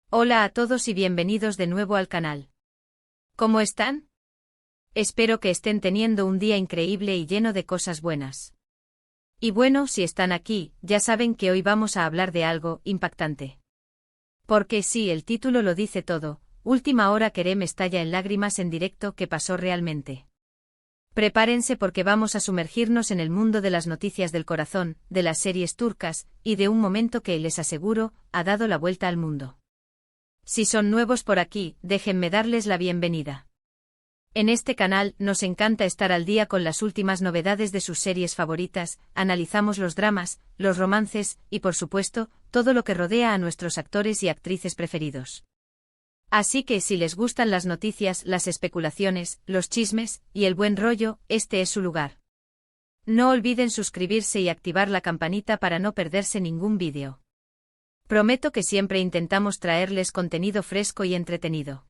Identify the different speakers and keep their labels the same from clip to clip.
Speaker 1: Hola a todos y bienvenidos de nuevo al canal. ¿Cómo están? Espero que estén teniendo un día increíble y lleno de cosas buenas. Y bueno, si están aquí, ya saben que hoy vamos a hablar de algo impactante. Porque sí, el título lo dice todo, última hora Kerem estalla en lágrimas en directo. ¿Qué pasó realmente? Prepárense porque vamos a sumergirnos en el mundo de las noticias del corazón, de las series turcas, y de un momento que, les aseguro, ha dado la vuelta al mundo. Si son nuevos por aquí, déjenme darles la bienvenida. En este canal, nos encanta estar al día con las últimas novedades de sus series favoritas, analizamos los dramas, los romances, y por supuesto, todo lo que rodea a nuestros actores y actrices preferidos. Así que si les gustan las noticias, las especulaciones, los chismes, y el buen rollo, este es su lugar. No olviden suscribirse y activar la campanita para no perderse ningún vídeo. Prometo que siempre intentamos traerles contenido fresco y entretenido.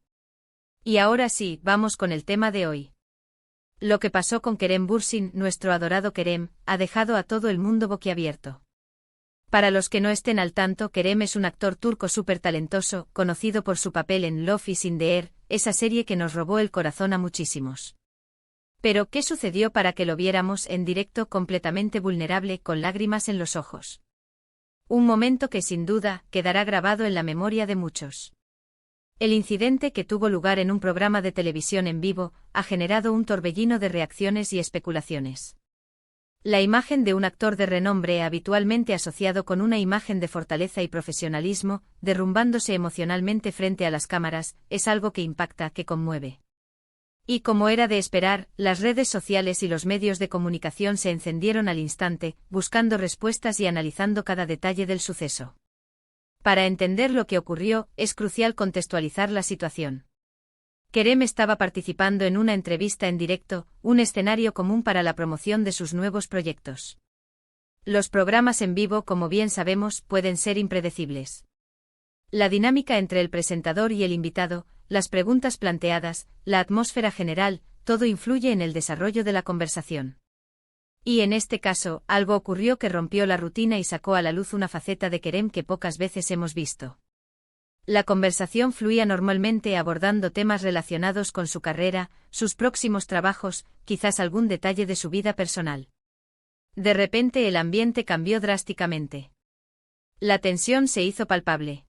Speaker 1: Y ahora sí, vamos con el tema de hoy. Lo que pasó con Kerem Bürsin, nuestro adorado Kerem, ha dejado a todo el mundo boquiabierto. Para los que no estén al tanto, Kerem es un actor turco súper talentoso, conocido por su papel en Love is in the Air, esa serie que nos robó el corazón a muchísimos. Pero, ¿qué sucedió para que lo viéramos en directo completamente vulnerable, con lágrimas en los ojos? Un momento que sin duda quedará grabado en la memoria de muchos. El incidente, que tuvo lugar en un programa de televisión en vivo, ha generado un torbellino de reacciones y especulaciones. La imagen de un actor de renombre, habitualmente asociado con una imagen de fortaleza y profesionalismo, derrumbándose emocionalmente frente a las cámaras, es algo que impacta, que conmueve. Y como era de esperar, las redes sociales y los medios de comunicación se encendieron al instante, buscando respuestas y analizando cada detalle del suceso. Para entender lo que ocurrió, es crucial contextualizar la situación. Kerem estaba participando en una entrevista en directo, un escenario común para la promoción de sus nuevos proyectos. Los programas en vivo, como bien sabemos, pueden ser impredecibles. La dinámica entre el presentador y el invitado, las preguntas planteadas, la atmósfera general, todo influye en el desarrollo de la conversación. Y en este caso, algo ocurrió que rompió la rutina y sacó a la luz una faceta de Kerem que pocas veces hemos visto. La conversación fluía normalmente, abordando temas relacionados con su carrera, sus próximos trabajos, quizás algún detalle de su vida personal. De repente el ambiente cambió drásticamente. La tensión se hizo palpable.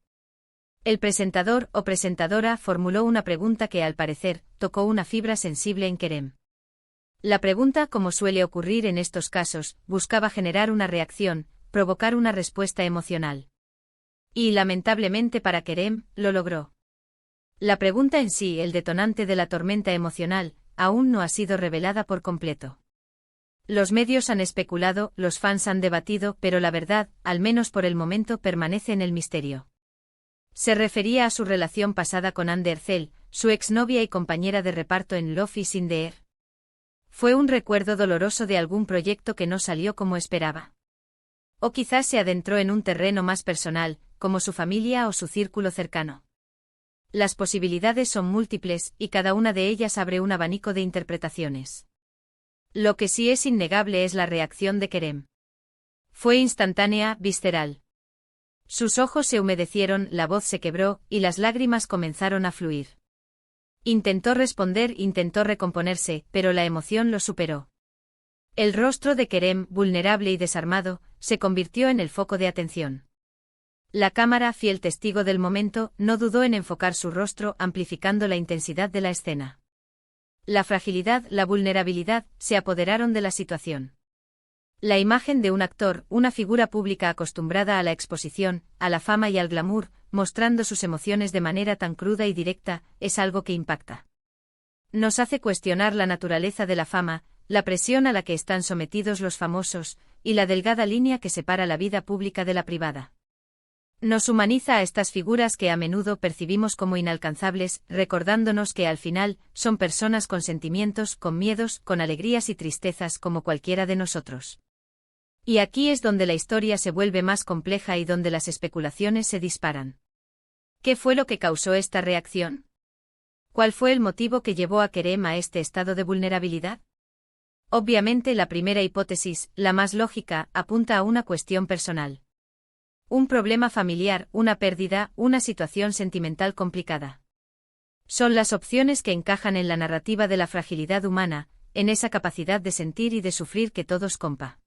Speaker 1: El presentador o presentadora formuló una pregunta que, al parecer, tocó una fibra sensible en Kerem. La pregunta, como suele ocurrir en estos casos, buscaba generar una reacción, provocar una respuesta emocional. Y, lamentablemente para Kerem, lo logró. La pregunta en sí, el detonante de la tormenta emocional, aún no ha sido revelada por completo. Los medios han especulado, los fans han debatido, pero la verdad, al menos por el momento, permanece en el misterio. Se refería a su relación pasada con Hande Erçel, su exnovia y compañera de reparto en Love is in the Air. ¿Fue un recuerdo doloroso de algún proyecto que no salió como esperaba? O quizás se adentró en un terreno más personal, como su familia o su círculo cercano. Las posibilidades son múltiples, y cada una de ellas abre un abanico de interpretaciones. Lo que sí es innegable es la reacción de Kerem. Fue instantánea, visceral. Sus ojos se humedecieron, la voz se quebró, y las lágrimas comenzaron a fluir. Intentó responder, intentó recomponerse, pero la emoción lo superó. El rostro de Kerem, vulnerable y desarmado, se convirtió en el foco de atención. La cámara, fiel testigo del momento, no dudó en enfocar su rostro, amplificando la intensidad de la escena. La fragilidad, la vulnerabilidad, se apoderaron de la situación. La imagen de un actor, una figura pública acostumbrada a la exposición, a la fama y al glamour, mostrando sus emociones de manera tan cruda y directa, es algo que impacta. Nos hace cuestionar la naturaleza de la fama, la presión a la que están sometidos los famosos, y la delgada línea que separa la vida pública de la privada. Nos humaniza a estas figuras que a menudo percibimos como inalcanzables, recordándonos que al final, son personas con sentimientos, con miedos, con alegrías y tristezas como cualquiera de nosotros. Y aquí es donde la historia se vuelve más compleja y donde las especulaciones se disparan. ¿Qué fue lo que causó esta reacción? ¿Cuál fue el motivo que llevó a Kerem a este estado de vulnerabilidad? Obviamente la primera hipótesis, la más lógica, apunta a una cuestión personal. Un problema familiar, una pérdida, una situación sentimental complicada. Son las opciones que encajan en la narrativa de la fragilidad humana, en esa capacidad de sentir y de sufrir que todos compartimos.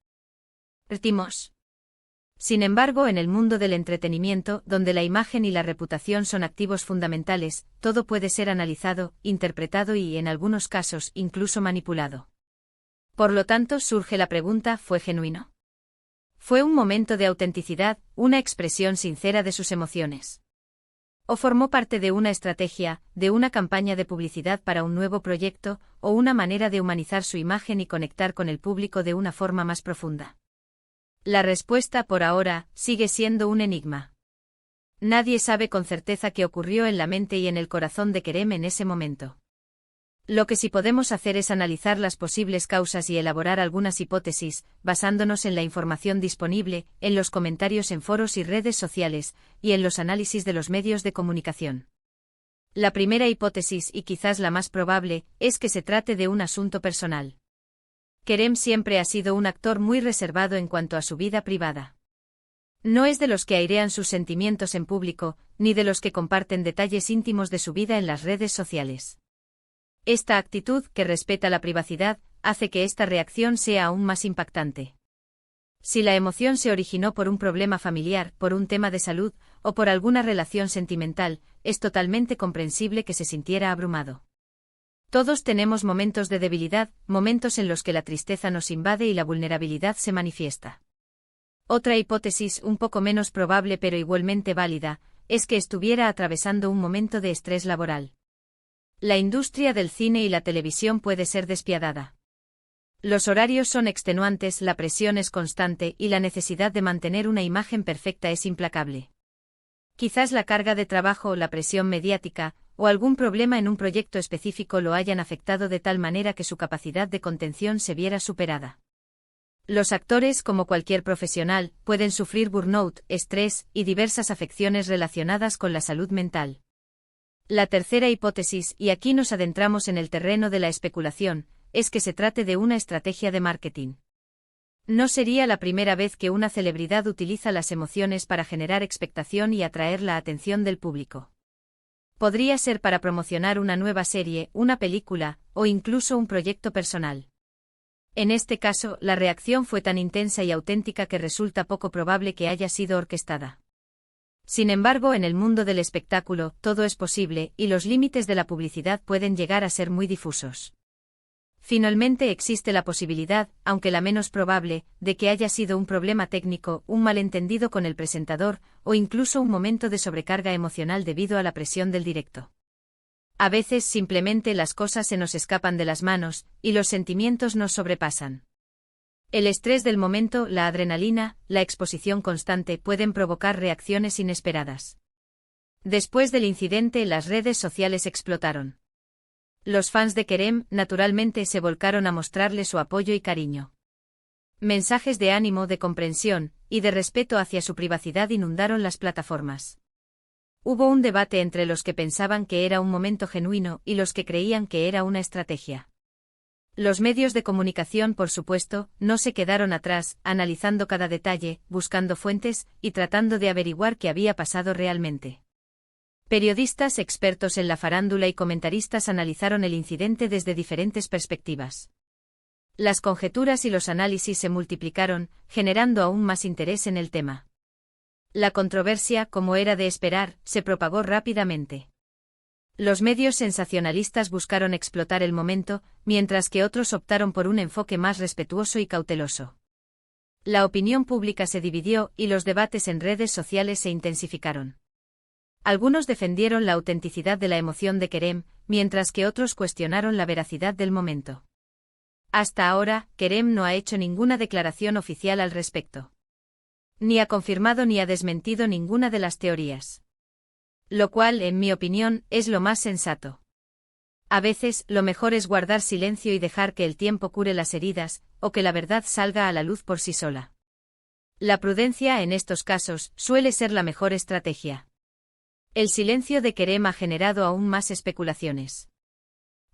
Speaker 1: Sin embargo, en el mundo del entretenimiento, donde la imagen y la reputación son activos fundamentales, todo puede ser analizado, interpretado y, en algunos casos, incluso manipulado. Por lo tanto, surge la pregunta: ¿fue genuino? ¿Fue un momento de autenticidad, una expresión sincera de sus emociones? ¿O formó parte de una estrategia, de una campaña de publicidad para un nuevo proyecto, o una manera de humanizar su imagen y conectar con el público de una forma más profunda? La respuesta, por ahora, sigue siendo un enigma. Nadie sabe con certeza qué ocurrió en la mente y en el corazón de Kerem en ese momento. Lo que sí podemos hacer es analizar las posibles causas y elaborar algunas hipótesis, basándonos en la información disponible, en los comentarios en foros y redes sociales, y en los análisis de los medios de comunicación. La primera hipótesis, y quizás la más probable, es que se trate de un asunto personal. Kerem siempre ha sido un actor muy reservado en cuanto a su vida privada. No es de los que airean sus sentimientos en público, ni de los que comparten detalles íntimos de su vida en las redes sociales. Esta actitud, que respeta la privacidad, hace que esta reacción sea aún más impactante. Si la emoción se originó por un problema familiar, por un tema de salud, o por alguna relación sentimental, es totalmente comprensible que se sintiera abrumado. Todos tenemos momentos de debilidad, momentos en los que la tristeza nos invade y la vulnerabilidad se manifiesta. Otra hipótesis, un poco menos probable pero igualmente válida, es que estuviera atravesando un momento de estrés laboral. La industria del cine y la televisión puede ser despiadada. Los horarios son extenuantes, la presión es constante y la necesidad de mantener una imagen perfecta es implacable. Quizás la carga de trabajo, la presión mediática, o algún problema en un proyecto específico lo hayan afectado de tal manera que su capacidad de contención se viera superada. Los actores, como cualquier profesional, pueden sufrir burnout, estrés y diversas afecciones relacionadas con la salud mental. La tercera hipótesis, y aquí nos adentramos en el terreno de la especulación, es que se trate de una estrategia de marketing. No sería la primera vez que una celebridad utiliza las emociones para generar expectación y atraer la atención del público. Podría ser para promocionar una nueva serie, una película, o incluso un proyecto personal. En este caso, la reacción fue tan intensa y auténtica que resulta poco probable que haya sido orquestada. Sin embargo, en el mundo del espectáculo, todo es posible, y los límites de la publicidad pueden llegar a ser muy difusos. Finalmente existe la posibilidad, aunque la menos probable, de que haya sido un problema técnico, un malentendido con el presentador, o incluso un momento de sobrecarga emocional debido a la presión del directo. A veces simplemente las cosas se nos escapan de las manos, y los sentimientos nos sobrepasan. El estrés del momento, la adrenalina, la exposición constante pueden provocar reacciones inesperadas. Después del incidente, las redes sociales explotaron. Los fans de Kerem, naturalmente, se volcaron a mostrarle su apoyo y cariño. Mensajes de ánimo, de comprensión y de respeto hacia su privacidad inundaron las plataformas. Hubo un debate entre los que pensaban que era un momento genuino y los que creían que era una estrategia. Los medios de comunicación, por supuesto, no se quedaron atrás, analizando cada detalle, buscando fuentes y tratando de averiguar qué había pasado realmente. Periodistas expertos en la farándula y comentaristas analizaron el incidente desde diferentes perspectivas. Las conjeturas y los análisis se multiplicaron, generando aún más interés en el tema. La controversia, como era de esperar, se propagó rápidamente. Los medios sensacionalistas buscaron explotar el momento, mientras que otros optaron por un enfoque más respetuoso y cauteloso. La opinión pública se dividió y los debates en redes sociales se intensificaron. Algunos defendieron la autenticidad de la emoción de Kerem, mientras que otros cuestionaron la veracidad del momento. Hasta ahora, Kerem no ha hecho ninguna declaración oficial al respecto. Ni ha confirmado ni ha desmentido ninguna de las teorías. Lo cual, en mi opinión, es lo más sensato. A veces, lo mejor es guardar silencio y dejar que el tiempo cure las heridas, o que la verdad salga a la luz por sí sola. La prudencia en estos casos suele ser la mejor estrategia. El silencio de Kerem ha generado aún más especulaciones.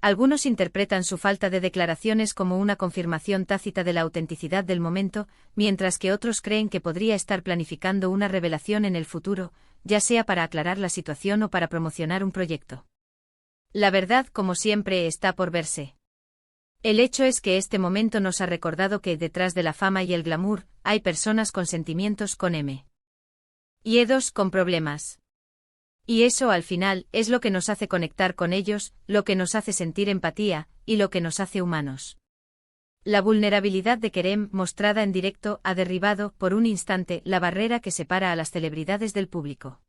Speaker 1: Algunos interpretan su falta de declaraciones como una confirmación tácita de la autenticidad del momento, mientras que otros creen que podría estar planificando una revelación en el futuro, ya sea para aclarar la situación o para promocionar un proyecto. La verdad, como siempre, está por verse. El hecho es que este momento nos ha recordado que detrás de la fama y el glamour, hay personas con sentimientos con M. Y E2 con problemas. Y eso al final es lo que nos hace conectar con ellos, lo que nos hace sentir empatía, y lo que nos hace humanos. La vulnerabilidad de Kerem, mostrada en directo, ha derribado, por un instante, la barrera que separa a las celebridades del público.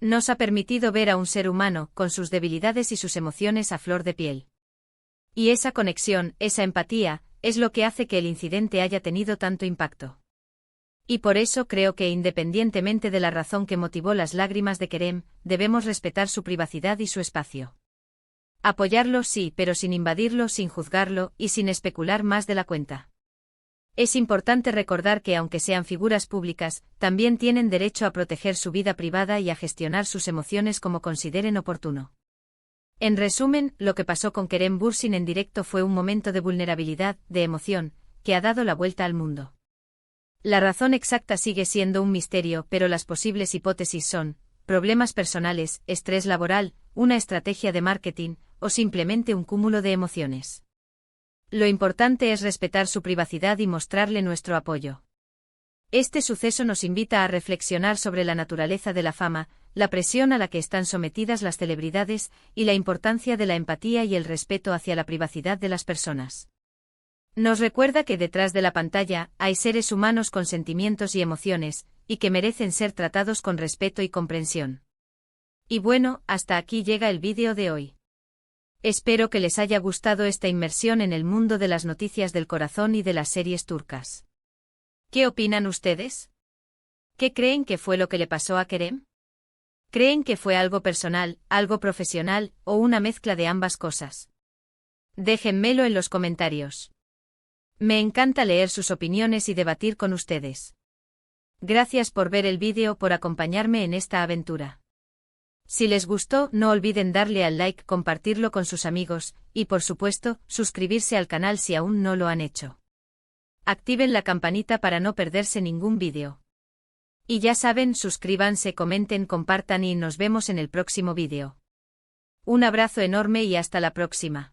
Speaker 1: Nos ha permitido ver a un ser humano, con sus debilidades y sus emociones a flor de piel. Y esa conexión, esa empatía, es lo que hace que el incidente haya tenido tanto impacto. Y por eso creo que independientemente de la razón que motivó las lágrimas de Kerem, debemos respetar su privacidad y su espacio. Apoyarlo sí, pero sin invadirlo, sin juzgarlo, y sin especular más de la cuenta. Es importante recordar que aunque sean figuras públicas, también tienen derecho a proteger su vida privada y a gestionar sus emociones como consideren oportuno. En resumen, lo que pasó con Kerem Bürsin en directo fue un momento de vulnerabilidad, de emoción, que ha dado la vuelta al mundo. La razón exacta sigue siendo un misterio, pero las posibles hipótesis son: problemas personales, estrés laboral, una estrategia de marketing, o simplemente un cúmulo de emociones. Lo importante es respetar su privacidad y mostrarle nuestro apoyo. Este suceso nos invita a reflexionar sobre la naturaleza de la fama, la presión a la que están sometidas las celebridades, y la importancia de la empatía y el respeto hacia la privacidad de las personas. Nos recuerda que detrás de la pantalla hay seres humanos con sentimientos y emociones, y que merecen ser tratados con respeto y comprensión. Y bueno, hasta aquí llega el vídeo de hoy. Espero que les haya gustado esta inmersión en el mundo de las noticias del corazón y de las series turcas. ¿Qué opinan ustedes? ¿Qué creen que fue lo que le pasó a Kerem? ¿Creen que fue algo personal, algo profesional, o una mezcla de ambas cosas? Déjenmelo en los comentarios. Me encanta leer sus opiniones y debatir con ustedes. Gracias por ver el vídeo, por acompañarme en esta aventura. Si les gustó, no olviden darle al like, compartirlo con sus amigos, y por supuesto, suscribirse al canal si aún no lo han hecho. Activen la campanita para no perderse ningún vídeo. Y ya saben, suscríbanse, comenten, compartan y nos vemos en el próximo vídeo. Un abrazo enorme y hasta la próxima.